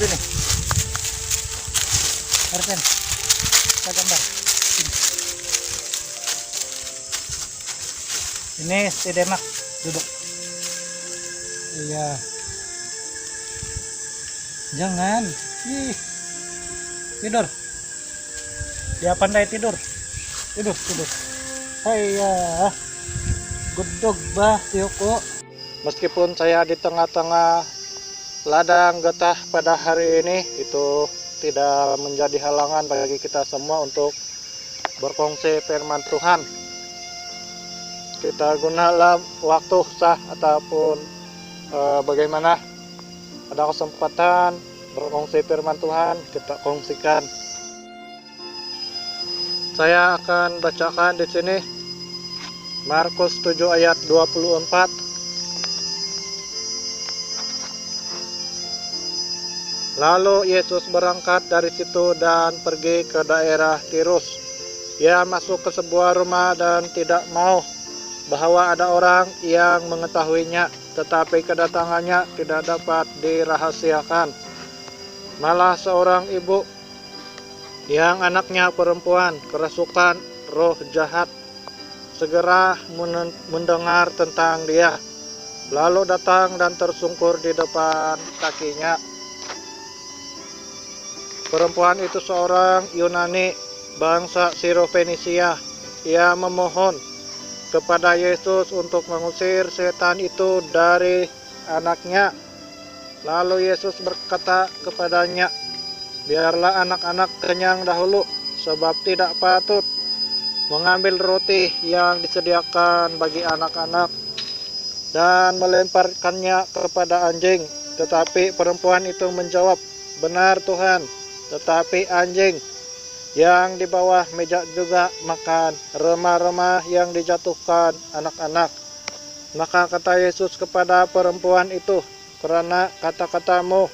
Sini. Arsen. Kita gambar. Sini. Ini si Demak duduk. Iya. Jangan. Ih. Tidur. Ya pandai tidur. Tidur. Hai. Gudog bah Yoko. Meskipun saya di tengah-tengah ladang getah pada hari ini, itu tidak menjadi halangan bagi kita semua untuk berkongsi firman Tuhan. Kita gunakan waktu sah ataupun bagaimana ada kesempatan berkongsi firman Tuhan, kita kongsikan. Saya akan bacakan di sini Markus 7 ayat 24. Lalu Yesus berangkat dari situ dan pergi ke daerah Tirus. Ia masuk ke sebuah rumah dan tidak mau bahwa ada orang yang mengetahuinya, tetapi kedatangannya tidak dapat dirahasiakan. Malah seorang ibu yang anaknya perempuan kerasukan roh jahat segera mendengar tentang dia, lalu datang dan tersungkur di depan kakinya. Perempuan itu seorang Yunani bangsa Sirofenisia. Ia memohon kepada Yesus untuk mengusir setan itu dari anaknya. Lalu Yesus berkata kepadanya, biarlah anak-anak kenyang dahulu, sebab tidak patut mengambil roti yang disediakan bagi anak-anak dan melemparkannya kepada anjing. Tetapi perempuan itu menjawab, benar Tuhan, tetapi anjing yang di bawah meja juga makan remah-remah yang dijatuhkan anak-anak. Maka kata Yesus kepada perempuan itu, karena kata-katamu,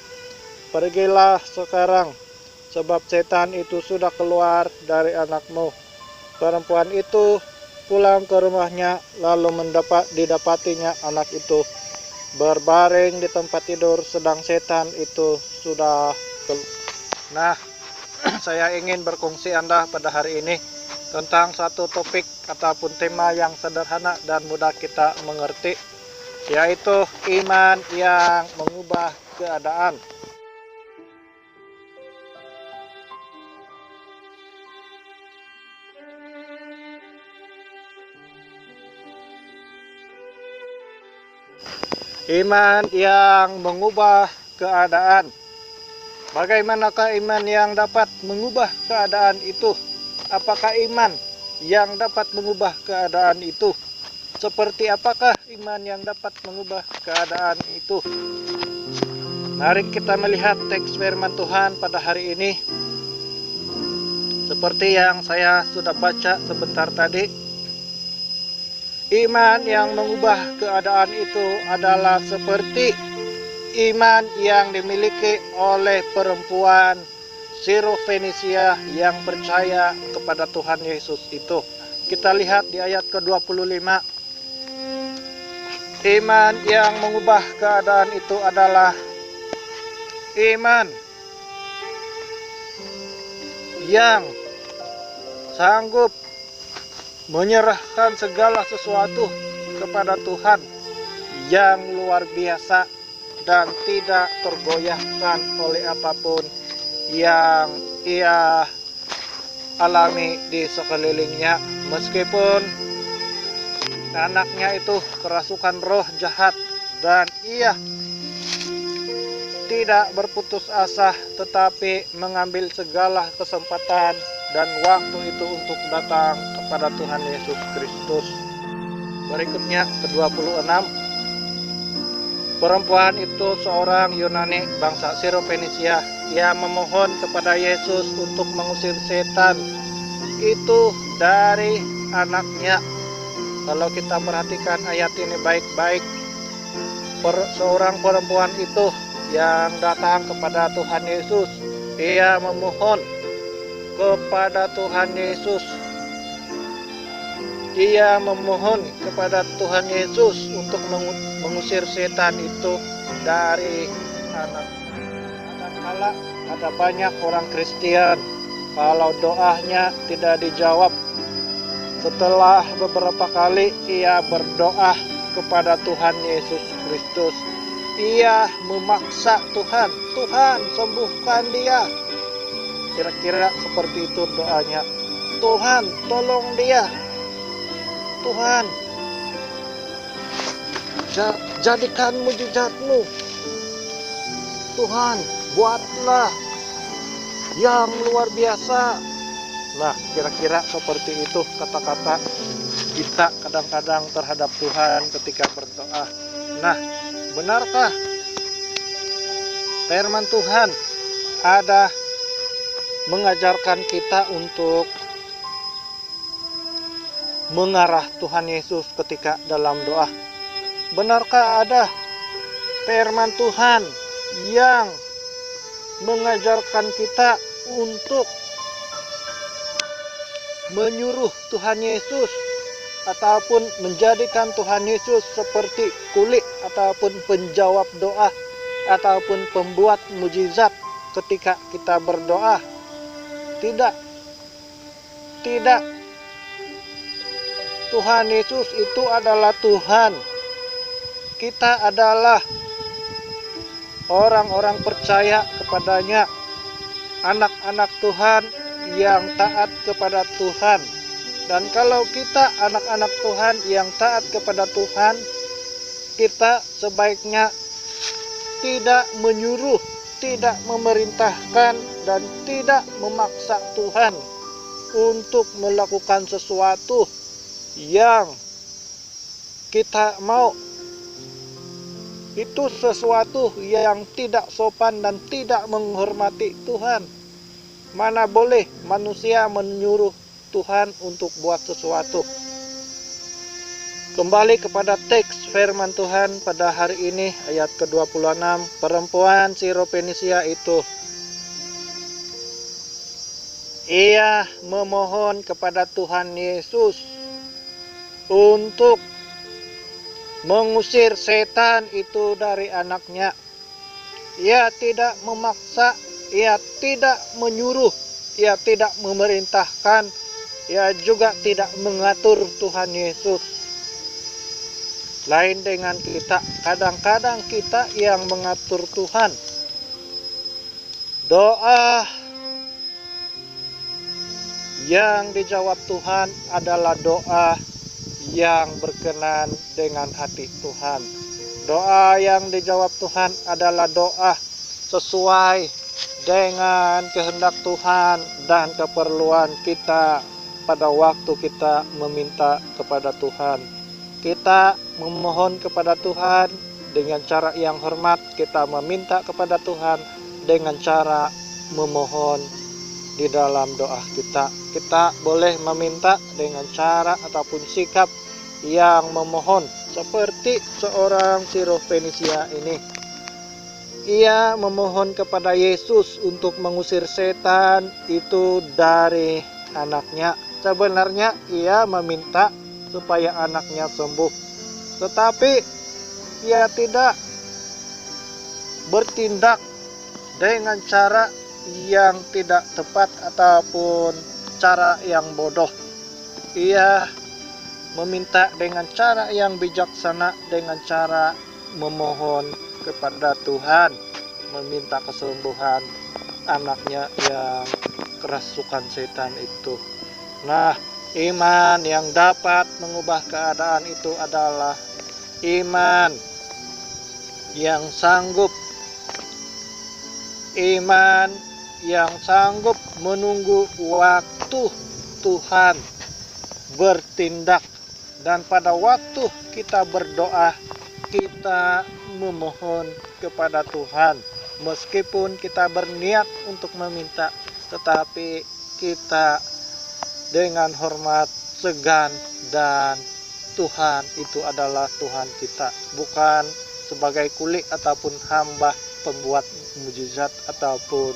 pergilah sekarang, sebab setan itu sudah keluar dari anakmu. Perempuan itu pulang ke rumahnya, lalu didapatinya anak itu berbaring di tempat tidur, sedang setan itu sudah keluar. Nah, saya ingin berkongsi Anda pada hari ini tentang satu topik ataupun tema yang sederhana dan mudah kita mengerti, yaitu iman yang mengubah keadaan. Iman yang mengubah keadaan. Bagaimanakah iman yang dapat mengubah keadaan itu? Apakah iman yang dapat mengubah keadaan itu? Seperti apakah iman yang dapat mengubah keadaan itu? Mari kita melihat teks firman Tuhan pada hari ini. Seperti yang saya sudah baca sebentar tadi, iman yang mengubah keadaan itu adalah seperti iman yang dimiliki oleh perempuan Sirofenisia yang percaya kepada Tuhan Yesus itu. Kita lihat di ayat ke-25. Iman yang mengubah keadaan itu adalah iman yang sanggup menyerahkan segala sesuatu kepada Tuhan yang luar biasa dan tidak tergoyahkan oleh apapun yang ia alami di sekelilingnya. Meskipun anaknya itu kerasukan roh jahat dan ia tidak berputus asa, tetapi mengambil segala kesempatan dan waktu itu untuk datang kepada Tuhan Yesus Kristus. Berikutnya ke-26. Perempuan itu seorang Yunani bangsa Sirofenisia. Ia memohon kepada Yesus untuk mengusir setan itu dari anaknya. Kalau kita perhatikan ayat ini baik-baik, seorang perempuan itu yang datang kepada Tuhan Yesus, ia memohon kepada Tuhan Yesus. Ia memohon kepada Tuhan Yesus untuk mengusir setan itu dari anak. Kala ada banyak orang Kristen, kalau doanya tidak dijawab, setelah beberapa kali ia berdoa kepada Tuhan Yesus Kristus, ia memaksa Tuhan, Tuhan sembuhkan dia. Kira-kira seperti itu doanya. Tuhan tolong dia. Tuhan jadikan mujizatmu. Tuhan buatlah yang luar biasa. Nah, kira-kira seperti itu kata-kata kita kadang-kadang terhadap Tuhan ketika berdoa. Nah, benarkah firman Tuhan ada mengajarkan kita untuk mengarah Tuhan Yesus ketika dalam doa? Benarkah ada firman Tuhan yang mengajarkan kita untuk menyuruh Tuhan Yesus ataupun menjadikan Tuhan Yesus seperti kuli ataupun penjawab doa ataupun pembuat mujizat ketika kita berdoa? Tidak. Tidak. Tuhan Yesus itu adalah Tuhan. Kita adalah orang-orang percaya kepadanya, anak-anak Tuhan yang taat kepada Tuhan. Dan kalau kita anak-anak Tuhan yang taat kepada Tuhan, kita sebaiknya tidak menyuruh, tidak memerintahkan, dan tidak memaksa Tuhan untuk melakukan sesuatu yang kita mau. Itu sesuatu yang tidak sopan dan tidak menghormati Tuhan. Mana boleh manusia menyuruh Tuhan untuk buat sesuatu. Kembali kepada teks firman Tuhan pada hari ini, ayat ke-26. Perempuan Sirofenisia itu, ia memohon kepada Tuhan Yesus untuk mengusir setan itu dari anaknya. Ia tidak memaksa, ia tidak menyuruh, ia tidak memerintahkan, ia juga tidak mengatur Tuhan Yesus. Lain dengan kita, kadang-kadang kita yang mengatur Tuhan. Doa yang dijawab Tuhan adalah doa yang berkenan dengan hati Tuhan. Doa yang dijawab Tuhan adalah doa sesuai dengan kehendak Tuhan dan keperluan kita pada waktu kita meminta kepada Tuhan. Kita memohon kepada Tuhan dengan cara yang hormat, kita meminta kepada Tuhan dengan cara memohon di dalam doa kita. Kita boleh meminta dengan cara ataupun sikap yang memohon, seperti seorang Sirofenisia ini. Ia memohon kepada Yesus untuk mengusir setan itu dari anaknya. Sebenarnya ia meminta supaya anaknya sembuh, tetapi ia tidak bertindak dengan cara yang tidak tepat ataupun cara yang bodoh. Ia meminta dengan cara yang bijaksana, dengan cara memohon kepada Tuhan, meminta kesembuhan anaknya yang kerasukan setan itu. Nah, iman yang dapat mengubah keadaan itu adalah iman yang sanggup, iman yang sanggup menunggu waktu Tuhan bertindak. Dan pada waktu kita berdoa, kita memohon kepada Tuhan. Meskipun kita berniat untuk meminta, tetapi kita dengan hormat, segan, dan Tuhan itu adalah Tuhan kita, bukan sebagai kuli ataupun hamba pembuat mujizat ataupun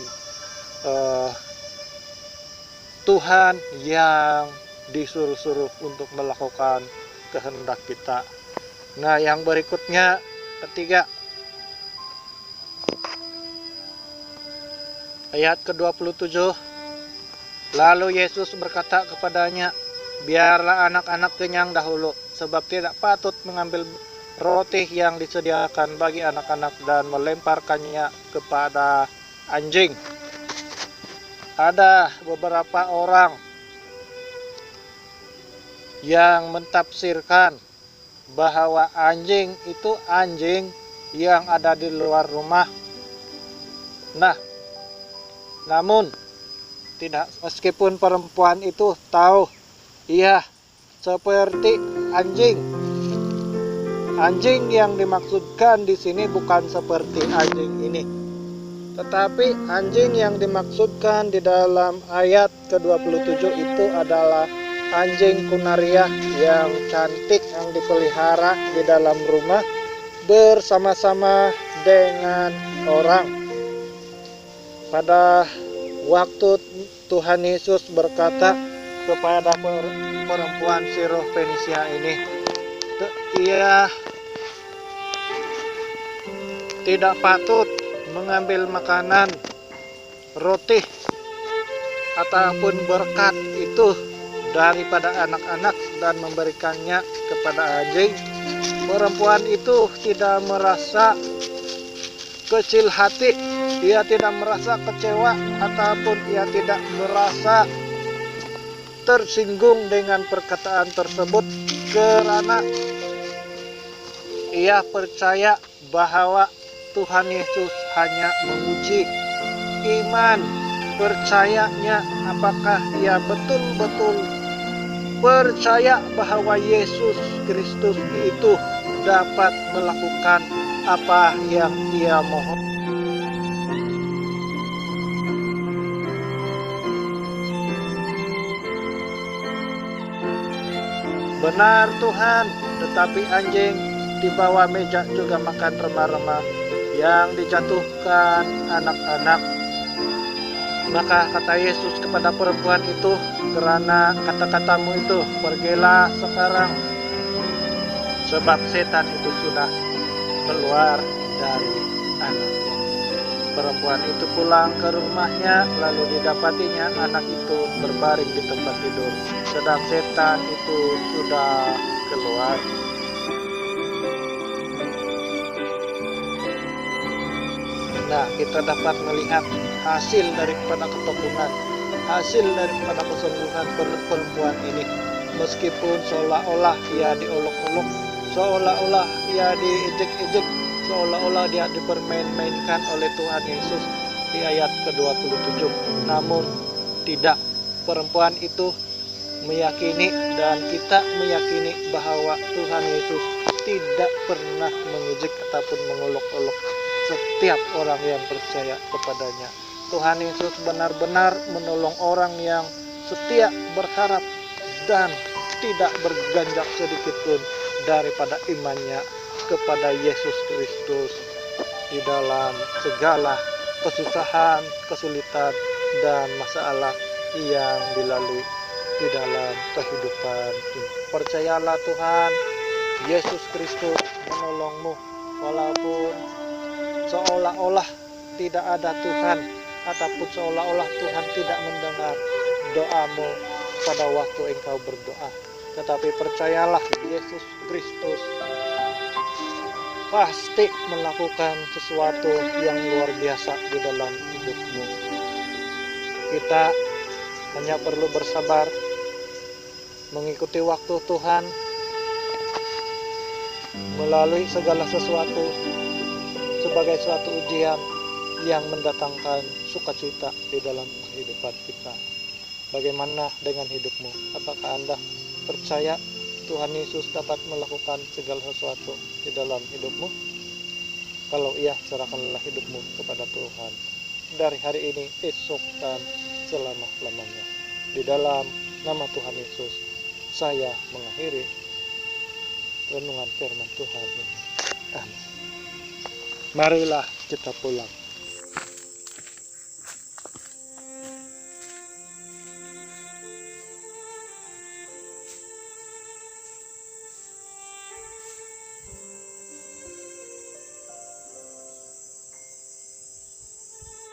Tuhan yang disuruh-suruh untuk melakukan kehendak kita. Nah, yang berikutnya, ketiga, Ayat ke-27, lalu Yesus berkata kepadanya, biarlah anak-anak kenyang dahulu, sebab tidak patut mengambil roti yang disediakan bagi anak-anak dan melemparkannya kepada anjing. Ada beberapa orang yang mentafsirkan bahwa anjing itu anjing yang ada di luar rumah. Nah, namun tidak, meskipun perempuan itu tahu ia seperti anjing. Anjing yang dimaksudkan di sini bukan seperti anjing ini, tetapi anjing yang dimaksudkan di dalam ayat ke-27 itu adalah anjing kunaria yang cantik yang dipelihara di dalam rumah bersama-sama dengan orang. Pada waktu Tuhan Yesus berkata kepada perempuan Sirofenisia ini, ia tidak patut mengambil makanan, roti, ataupun berkat itu daripada anak-anak dan memberikannya kepada anjing. Perempuan itu tidak merasa kecil hati, ia tidak merasa kecewa, ataupun ia tidak merasa tersinggung dengan perkataan tersebut, karena ia percaya bahwa Tuhan Yesus hanya menguji iman percayanya, apakah ia betul-betul percaya bahwa Yesus Kristus itu dapat melakukan apa yang ia mohon. Benar Tuhan, tetapi anjing di bawah meja juga makan remah-remah yang dijatuhkan anak-anak. Maka kata Yesus kepada perempuan itu, karena kata-katamu itu, pergilah sekarang, sebab setan itu sudah keluar dari anaknya. Perempuan itu pulang ke rumahnya, lalu didapatinya anak itu berbaring di tempat tidur, sedang setan itu sudah keluar. Nah, kita dapat melihat hasil daripada ketekunan, hasil daripada kesembuhan perempuan ini. Meskipun seolah-olah ia diolok-olok, seolah-olah ia diejek-ejek, seolah-olah dia dipermain-mainkan oleh Tuhan Yesus di ayat ke-27. Namun tidak, perempuan itu meyakini dan kita meyakini bahwa Tuhan Yesus tidak pernah mengejek ataupun mengolok-olok setiap orang yang percaya kepadanya. Tuhan Yesus benar-benar menolong orang yang setia, berharap, dan tidak berganjak sedikit pun daripada imannya kepada Yesus Kristus di dalam segala kesusahan, kesulitan, dan masalah yang dilalui di dalam kehidupan ini. Percayalah Tuhan Yesus Kristus menolongmu, walaupun seolah-olah tidak ada Tuhan, ataupun seolah-olah Tuhan tidak mendengar doamu pada waktu engkau berdoa. Tetapi percayalah, Yesus Kristus pasti melakukan sesuatu yang luar biasa di dalam hidupmu. Kita hanya perlu bersabar, mengikuti waktu Tuhan, melalui segala sesuatu sebagai suatu ujian yang mendatangkan sukacita di dalam kehidupan kita. Bagaimana dengan hidupmu? Apakah Anda percaya Tuhan Yesus dapat melakukan segala sesuatu di dalam hidupmu? Kalau iya, serahkanlah hidupmu kepada Tuhan dari hari ini, esok, dan selama-lamanya. Di dalam nama Tuhan Yesus, saya mengakhiri renungan firman Tuhan ini. Amin. Marilah kita pulang.